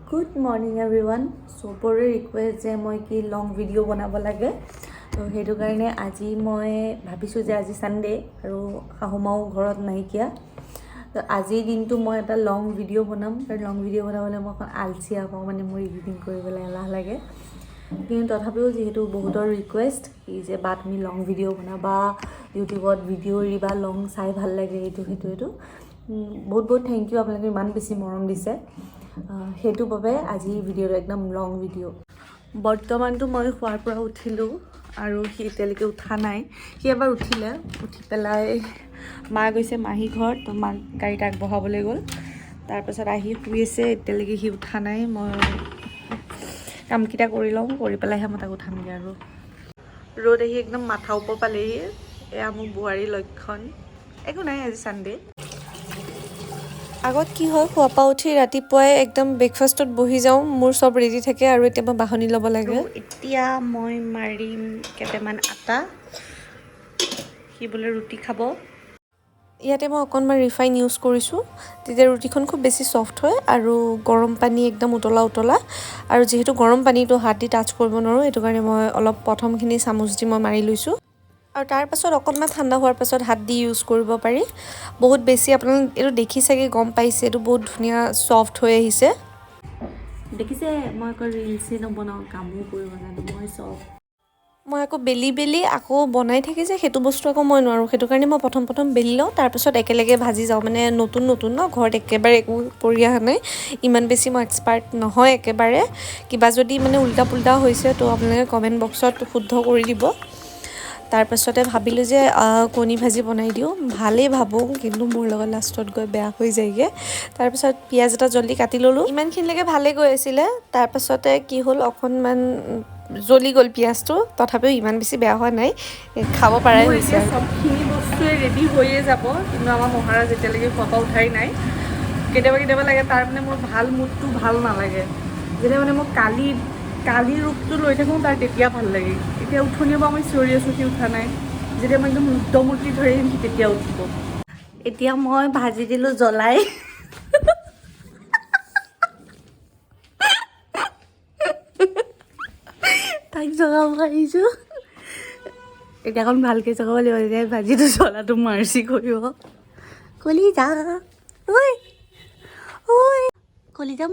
Good morning everyone. চবৰে request যে মই কি লং ভিডিঅ' বনাব লাগে, তো সেইটো কাৰণে আজি মই ভাবিছোঁ যে আজি ছানডে আৰু শাহুমাও ঘৰত নাইকিয়া, তো আজিৰ দিনটো মই এটা লং ভিডিঅ' বনাম। আৰু লং ভিডিঅ' বনাবলৈ মই অকণ আলচিয়া পাওঁ, মানে মোৰ এডিটিং কৰিবলৈ এলাহ লাগে। কিন্তু তথাপিও যিহেতু বহুতৰ ৰিকুৱেষ্ট কি যে বা তুমি লং ভিডিঅ' বনাবা, ইউটিউবত ভিডিঅ' এৰিবা, লং চাই ভাল লাগে, এইটো বহুত বহুত থেংক ইউ, আপোনালোকে ইমান বেছি মৰম দিছে। সেইটোৰ বাবে আজি ভিডিঅ'টো একদম লং ভিডিঅ'। বৰ্তমানটো মই শোৱাৰ পৰা উঠিলোঁ আৰু সি এতিয়ালৈকে উঠা নাই। সি এবাৰ উঠিলে, উঠি পেলাই মা গৈছে মাহী ঘৰত, তো মাক গাড়ীত আগবঢ়াবলৈ গ'ল। তাৰপাছত আহি শুই আছে, এতিয়ালৈকে সি উঠা নাই। মই কামকেইটা কৰি লওঁ, কৰি পেলাইহে মই তাক উঠামগৈ। আৰু ৰ'দ আহি একদম মাথা ওপৰ পালেহি। এয়া মোৰ বোৱাৰীৰ লক্ষণ। একো নাই, আজি ছানডে। আগত কি হয়, শোৱাৰ পৰা উঠি ৰাতিপুৱাই একদম ব্ৰেকফাষ্টত বহি যাওঁ, মোৰ চব ৰেডি থাকে আৰু এতিয়া মই বাঢ়নি ল'ব লাগে। এতিয়া মই মাৰিম কেইটামান আটা, সি বোলে ৰুটি খাব। ইয়াতে মই অকণমান ৰিফাইন ইউজ কৰিছোঁ, তেতিয়া ৰুটিখন খুব বেছি ছফ্ট হয়। আৰু গৰম পানী একদম উতলা আৰু যিহেতু গৰম পানীটো হাত দি টাচ কৰিব নোৱাৰোঁ, সেইটো কাৰণে মই অলপ প্ৰথমখিনি চামুচ দি মই মাৰি লৈছোঁ। আৰু তাৰপাছত অকণমান ঠাণ্ডা হোৱাৰ পাছত হাত দি ইউজ কৰিব পাৰি। বহুত বেছি আপোনালোকে এইটো দেখি চাগে গম পাইছে, এইটো বহুত ধুনীয়া ছফ্ট হৈ আহিছে। দেখিছে, মই আকৌ ৰিলচেই নবনাওঁ, কামো কৰিব জানো, মই আকৌ বেলি আকৌ বনাই থাকি যে সেইটো বস্তু আকৌ মই নোৱাৰোঁ। সেইটো কাৰণে মই প্ৰথম বেলি লওঁ, তাৰপাছত একেলগে ভাজি যাওঁ। মানে নতুন ন, ঘৰত একেবাৰে একো কৰি অহা নাই, ইমান বেছি মই এক্সপাৰ্ট নহয় একেবাৰে। কিবা যদি মানে উল্টা পুল্টা হৈছে তো আপোনালোকে কমেণ্ট বক্সত শুদ্ধ কৰি দিব। তাৰপাছতে ভাবিলোঁ যে কণী ভাজি বনাই দিওঁ, ভালেই ভাবোঁ, কিন্তু মোৰ লগত লাষ্টত গৈ বেয়া হৈ যায়গৈ। তাৰপিছত পিঁয়াজ এটা জলদি কাটি ল'লোঁ, ইমানখিনিলৈকে ভালেই গৈ আছিলে। তাৰপাছতে কি হ'ল, অকণমান জ্বলি গ'ল পিঁয়াজটো, তথাপিও ইমান বেছি বেয়া হোৱা নাই, খাব পৰাই মোৰ হৈছে এতিয়া আৰু। চবখিনি বস্তুৱে ৰেডি হৈয়ে যাব, কিন্তু আমাৰ মহাৰাজ এতিয়ালৈকে খোৱাৰ পৰা উঠাই নাই। কেতিয়াবা লাগে তাৰ মানে মোৰ ভাল মুডটো ভাল নালাগে। যেতিয়া মানে মই কালি ৰূপটো লৈ থাকোঁ, তাৰ তেতিয়া ভাল লাগে। এতিয়া উঠনিৰ পৰা মই চিঞৰি আছোঁ, সি উঠা নাই। যেতিয়া মই একদম ৰুদ্ৰমূৰ্তি ধৰি আহিম, সি তেতিয়া উঠিব। এতিয়া মই ভাজি দিলোঁ জ্বলাই। তাইক জগাব আহিছোঁ। এতিয়া অকণ ভালকৈ জগাব লাগিব, এতিয়া ভাজিটো জ্বলাটো মাৰ্চি কৰিব। কলিজা ঐ কলিজা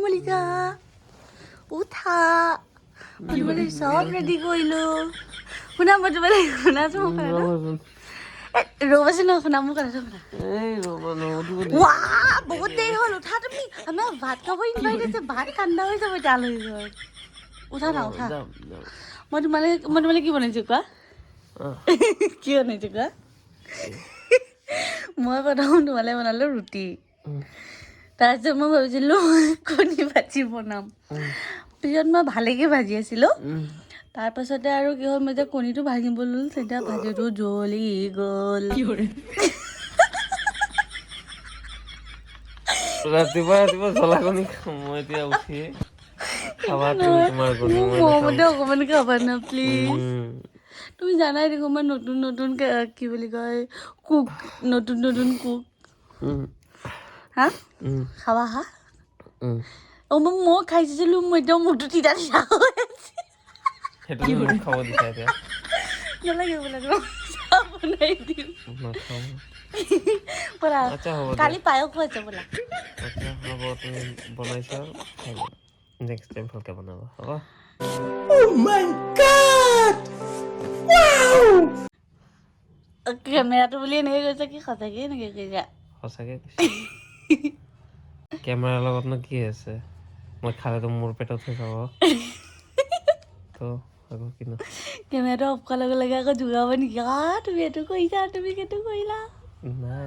উঠা, মই তোমালৈ চব ৰেডি কৰিলোঁ। শুনা, মই তোমালৈ শুনাচোন মোৰ কথাটো। ৰ'বাচোন, শুনা মোৰ কথাটো শুনা। বহুত দেৰি হ'ল, উঠা তুমি। আমাৰ ভাত খাব ইনভাইট আছে, ভাত ঠাণ্ডা হৈ যাব এতিয়া আলহী ঘৰত। উঠা না, উঠা। মই তোমালৈ কি বনাইছোঁ কোৱা? কি বনাইছোঁ কোৱা? মই প্ৰথম তোমালৈ বনালোঁ ৰুটি, তাৰপিছত মই ভাবিছিলোঁ কণী ভাজি বনাম। পিছত মই ভালেকৈ ভাজি আছিলোঁ, তাৰপাছতে আৰু কি হ'ল, মই যেতিয়া কণীটো ভাজিব ল'লোঁ, তেতিয়া ভাজিটো জ্বলি গ'ল। ৰাতিপুৱা জ্বলা কণী খাম মই এতিয়া উঠি। খাবা তুমি তোমাৰ কণী, মোৰ মই নাখাওঁ। মৰমতে অকণমান খাবা না প্লিজ। তুমি জানাই দেখোন মই নতুন কি বুলি কয়, নতুন কুক। হা খাবা হা? মই খাইছিলোঁ, মই এতিয়াও মোৰতো তিতা হৈ আছে। সেইটো মোক খাব দিছা এতিয়া? নালাগে বোলে, চাহ বনাই দিম। নাখাওঁ। ব'লা, আচ্ছা হ'ব দিয়া। কালি পায়স খুৱাইছে ব'লা। আচ্ছা হ'ব, তুমি বনাইছা খাই লোৱা। নেক্সট টাইম ভালকৈ বনাবা, হ'ব? কেমেৰাটো বুলি এনেকৈ কৈছা, কি সঁচাকৈ এনেকৈ কৈছা? সঁচাকৈ কৈছোঁ। কেমেৰাৰ লগতনো কি আছে? মই খালেতো মোৰ পেটতহে যাব। তো আকৌ কিনো। কেমেৰাটো অফ কৰাৰ লগে লগে আকৌ জোকাব নেকি? তুমি এইটো কৰিছা, তুমি সেইটো কৰিলা। নাই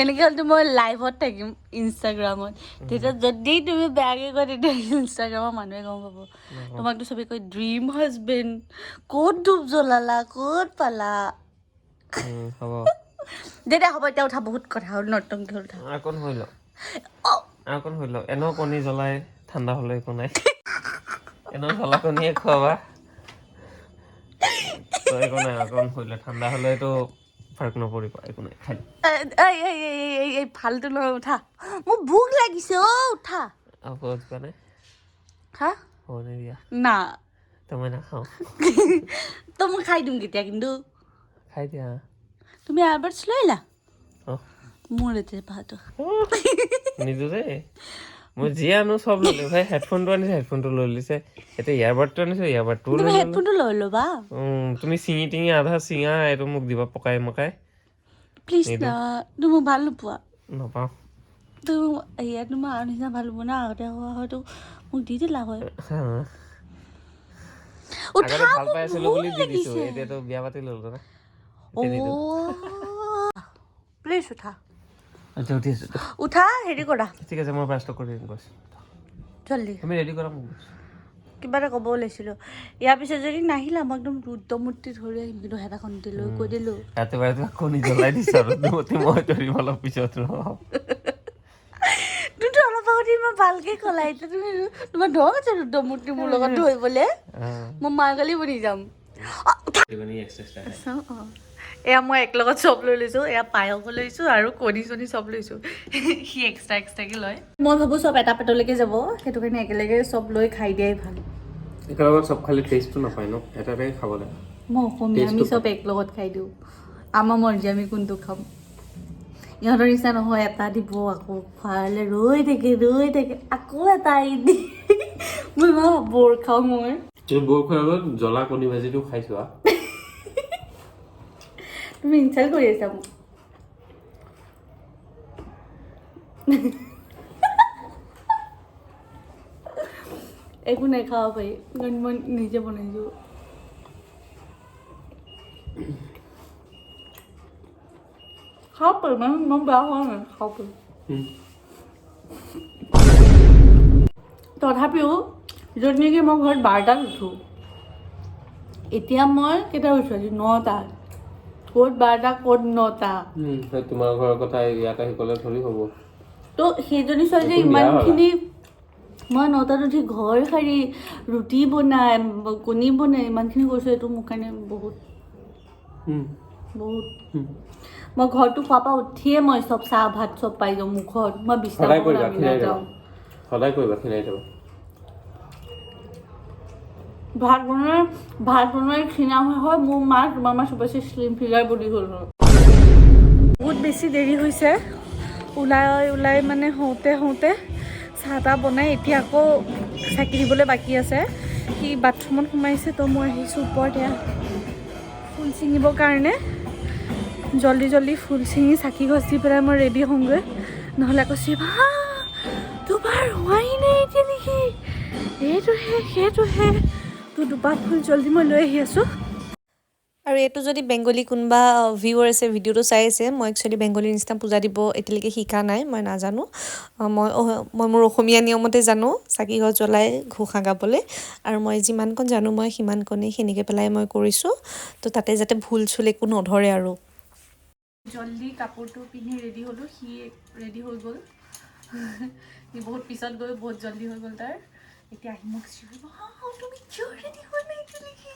এনেকৈ হ'লেতো মই লাইভত থাকিম ইনষ্টাগ্ৰামত, তেতিয়া যদি তুমি বেয়াকৈ কোৱা, তেতিয়া ইনষ্টাগ্ৰামৰ মানুহে গম পাব। তোমাকতো চবেই কয় ড্ৰিম হাজবেণ্ড, ক'ত ধূপ জ্বলালা, ক'ত পালা? হ'ব। দে হ'ব, এতিয়া উঠা, বহুত কথা হ'ল, নৰ্তংকি হ'ল, উঠা। অকণ হৈ লওক, এনেও কণী জ্বলাই, ঠাণ্ডা হ'লে একো নাই। এনেও জ্বলা কণীয়ে খোৱাবা, তো একো নাই। অকণ হৈ লওক, ঠাণ্ডা হ'লেতো ফাৰ্ক নপৰিব, একো নাই, খাই দিম। এই ফাল্টু নহয়, উঠা। মোৰ ভোক লাগিছে, উঠা। আকৌ যোৱা নাই। হা হ'ব নিদিয়া না তো মই নাখাওঁ তো মই খাই দিম কেতিয়া কিন্তু খাই দিয়া তুমি এয়াৰবাডছ লৈ আহিলা অঁ মোৰ এতিয়া ভাতো নিদো দেই মই যি আনো চব ল'লো ভাই হেডফোনটো আনিছে হেডফোনটো লৈ লৈছে এতিয়া ইয়াৰবাডটো আনিছে ইয়াৰবাডটো লৈ তুমি ল'লো হেডফোনটো লৈ ল'বা তুমি চিঙি টিঙি আধা চিঙা এইটো মোক দিবা পকাই মকাই প্লিজ না তুমি মোক ভাল নোপোৱা নাপাওঁ তুমি ইয়াত তোমাৰ আৰু নিচিনা ভাল হ'ব না আগতে হোৱা হয়তো মোক দি দিলা হয় আগতে ভাল পাই আছিলো বুলি দি দিছো এতিয়াতো বিয়া পাতি ল'লো না প্লিজ উঠা আচ্ছা উঠি আছো উঠা হেৰি কৰা ঠিক আছে মই ব্ৰাছটো কৰি দিম কৈছো জল্দি তুমি ৰেডি কৰা মোক কিবা এটা ক'ব ওলাইছিলোঁ ইয়াৰ পিছত যদি নাহিলা মই একদম ৰুদ্ৰমূৰ্তি ধৰি আহিম কিন্তু হেতাখন লৈ কৈ দিলোঁ ৰাতিপুৱা কণী জ্বলাই দিছা মই ধৰিম অলপ পিছত তুমিতো অলপ আগতে ইমান ভালকৈ ক'লা এতিয়া তুমি তোমাৰ ঢং আছে ৰুদ্ৰমূৰ্তি মোৰ লগত ধৰিবলৈ মই মাৰ গালি বনি যাম এয়া মই এক লগত চব লৈ লৈছোঁ এয়া পায়সো লৈছোঁ আৰু কণী চণী চব লৈছোঁ সি এক্সট্ৰাকৈ লয় মই ভাবোঁ চব এটা পেটলৈকে যাব সেইটো কাৰণে একেলগে চব লৈ খাই দিয়াই ভাল একেলগত চব খালি টেষ্টটো নাপায় ন এটাতে খাব লাগে মই অসমীয়া আমি চব এক লগত খাই দিওঁ আমাৰ মৰ্জি আমি কোনটো খাম ইহঁতৰ নিচিনা নহয় এটা দিব আকৌ খোৱালে ৰৈ থাকে আকৌ এটা আহি দি মই ইমান বৰ খাওঁ মই বৰ খোৱাৰ আগত জ্বলা কণী ভাজিটো খাইছো তুমি ইনচাল্ট কৰি আছা মোক একো নাই খাব পাৰি কাৰণ মই নিজে বনাইছোঁ খাব পাৰি মই বেয়া হোৱা নাই খাব পাৰি তথাপিও য'ত নেকি মই ঘৰত 12টাত উঠোঁ এতিয়া মই কেইটা উঠোঁ আজি 9টা ক'ত 12টা ক'ত 9টা তোমাৰ ঘৰৰ কথা ইয়াত আহি ক'লে থৰি হ'ব তো সেইজনী ছোৱালী যে ইমানখিনি মই 9টাত উঠি ঘৰ সাৰি ৰুটি বনাই কণী বনাই ইমানখিনি কৰিছোঁ এইটো মোৰ কাৰণে বহুত মই ঘৰটো খোৱাৰ পৰা উঠিয়ে মই চব চাহ ভাত চব পাই যাওঁ মুখত মই সদায় কৰিবা খিনাই যাবা ভাত বনাই খিনা হয় মোৰ মা তোমাৰ মা চবচে শ্লিম ফিগাৰ বডি হ'ল বহুত বেছি দেৰি হৈছে ওলাই মানে হওঁতে চাহ তাহ বনাই এতিয়া আকৌ চাকি দিবলৈ বাকী আছে সি বাথৰুমত সোমাইছে তো মই আহিছোঁ ওপৰত এয়া ফুল ছিঙিবৰ কাৰণে জল্দি ফুল ছিঙি চাকি গছ দি পেলাই মই ৰেডি হওঁগৈ নহ'লে আকৌ চিবা দুবাৰ হোৱাই নাই এতিয়া নেকি সেইটোহে তো দুপাহ ফুল জল্দি মই লৈ আহি আছোঁ আৰু এইটো যদি বেংগলী কোনোবা ভিউৱাৰ আছে ভিডিঅ'টো চাই আছে মই একচুৱেলি বেংগলীৰ নিচিনা পূজা দিব এতিয়ালৈকে শিকা নাই মই নাজানো মই মোৰ অসমীয়া নিয়মতে জানো চাকি গছ জ্বলাই ঘোষা গাবলৈ আৰু মই যিমানকণ জানো মই সিমানকণেই সেনেকৈ পেলাই মই কৰিছোঁ তো তাতে যাতে ভুল চুল একো নধৰে আৰু জল্দি কাপোৰটো পিন্ধি ৰেডি হ'লোঁ সি ৰেডি হৈ গ'ল সি বহুত পিছত গৈ বহুত জল্দি হৈ গ'ল তাৰ এতিয়া আহি মোক চিঞৰিব তুমি কিয় ৰেডি হোৱা নাই এতিয়ালৈকে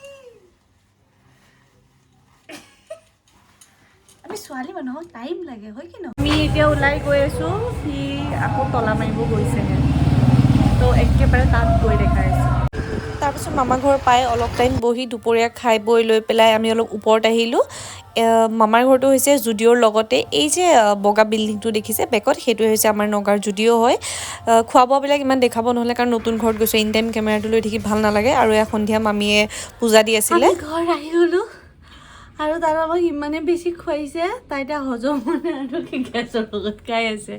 আমি ছোৱালী মানুহক টাইম লাগে হয় কি নহয় আমি এতিয়া ওলাই গৈ আছোঁ সি আকৌ তলা মাৰিব গৈছেহে তো একেবাৰে তাত গৈ দেখাইছোঁ তাৰপিছত মামা ঘৰ পাই অলপ টাইম বহি দুপৰীয়া খাই বৈ লৈ পেলাই আমি অলপ ওপৰত আহিলোঁ মামাৰ ঘৰটো হৈছে জুডিঅ'ৰ লগতে এই যে বগা বিল্ডিংটো দেখিছে বেকত সেইটোৱে হৈছে আমাৰ নগাঁৱৰ জুডিঅ' হয় খোৱা বোৱাবিলাক ইমান দেখাব নহ'লে কাৰণ নতুন ঘৰত গৈছোঁ ইন টাইম কেমেৰাটো লৈ থাকি ভাল নালাগে আৰু এয়া সন্ধিয়া মামীয়ে পূজা দি আছিলে ঘৰ আহি গ'লোঁ আৰু তাৰ আমাক ইমানে বেছি খুৱাইছে তাই এতিয়া হজম মানে আৰু গেছৰ লগত খাই আছে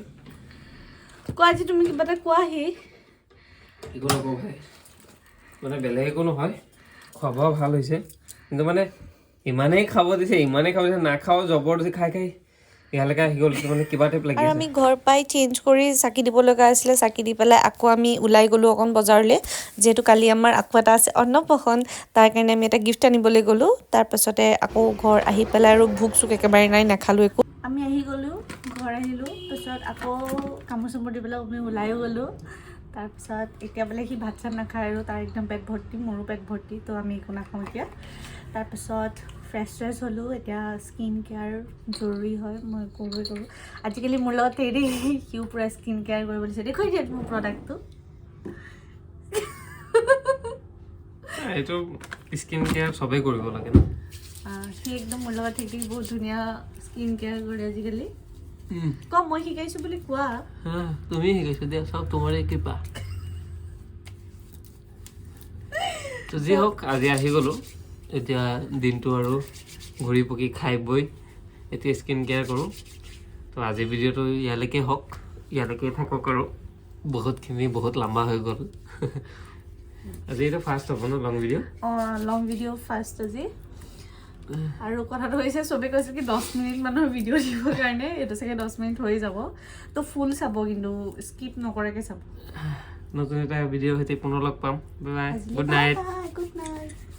কোৱা আজি তুমি কিবা এটা কোৱাহি একো নকওঁ ভাই মানে বেলেগ একো নহয় খোৱা বোৱা ভাল হৈছে কিন্তু মানে ইমানেই খাব দিছে নাখাওঁ জবৰদস্তি খাই ইয়ালৈকে আহি গ'ল মানে কিবা টাইপ লাগি আৰু আছে আমি ঘৰ পাই চেঞ্জ কৰি চাকি দিব লগা আছিলে চাকি দি পেলাই আকৌ আমি ওলাই গ'লোঁ অকণ বজাৰলৈ যিহেতু কালি আমাৰ আকৌ এটা আছে অন্নপ্ৰসন তাৰ কাৰণে আমি এটা গিফ্ট আনিবলৈ গ'লোঁ তাৰপাছতে আকৌ ঘৰ আহি পেলাই আৰু ভোক চোক একেবাৰে নাই নাখালোঁ একো আমি আহি গ'লোঁ ঘৰ আহিলোঁ তাৰপিছত আকৌ কামোৰ চামোৰ দি পেলাই আমি ওলাইও গ'লোঁ তাৰপিছত এতিয়া বোলে সি ভাত চাত নাখায় আৰু তাৰ একদম পেট ভৰ্তি মোৰো পেট ভৰ্তি তো আমি একো নাখাওঁ এতিয়া তাৰপিছত ফ্ৰেছ হ'লোঁ এতিয়া স্কিন কেয়াৰ জৰুৰী হয় মই কৰোঁ আজিকালি মোৰ লগত সিও পূৰা স্কিন কেয়াৰ কৰিব দিছে দেখুৱাই দিয়া মোৰ প্ৰডাক্টটো এইটো স্কিন কেয়াৰ চবেই কৰিব লাগে ন সি একদম মোৰ লগত থাকি বহুত ধুনীয়া স্কিন কেয়াৰ কৰে আজিকালি কম মই শিকাইছো বুলি কোৱা তুমি শিকাইছো দিয়া চব তোমাৰে কৃপা তো যি হওক আজি আহি গ'লো এতিয়া দিনটো আৰু ঘূৰি পকি খাই বৈ এতিয়া স্কিন কেয়াৰ কৰোঁ তো আজি ভিডিঅ'টো ইয়ালৈকে হওক ইয়ালৈকে থাকক আৰু বহুতখিনি বহুত লম্বা হৈ গ'ল আজি এইটো ফাৰ্ষ্ট হ'ব ন long video' long video' first আজি আৰু কথাটো হৈছে চবে কৈছে কি 10 মিনিট মানৰ ভিডিঅ' দিবৰ কাৰণে এইটো চাগে 10 মিনিট হৈ যাব তো ফুল চাব কিন্তু স্কিপ নকৰাকৈ চাব নতুন এটা ভিডিঅ' সৈতে পুনৰ লগ পাম bye bye good night good night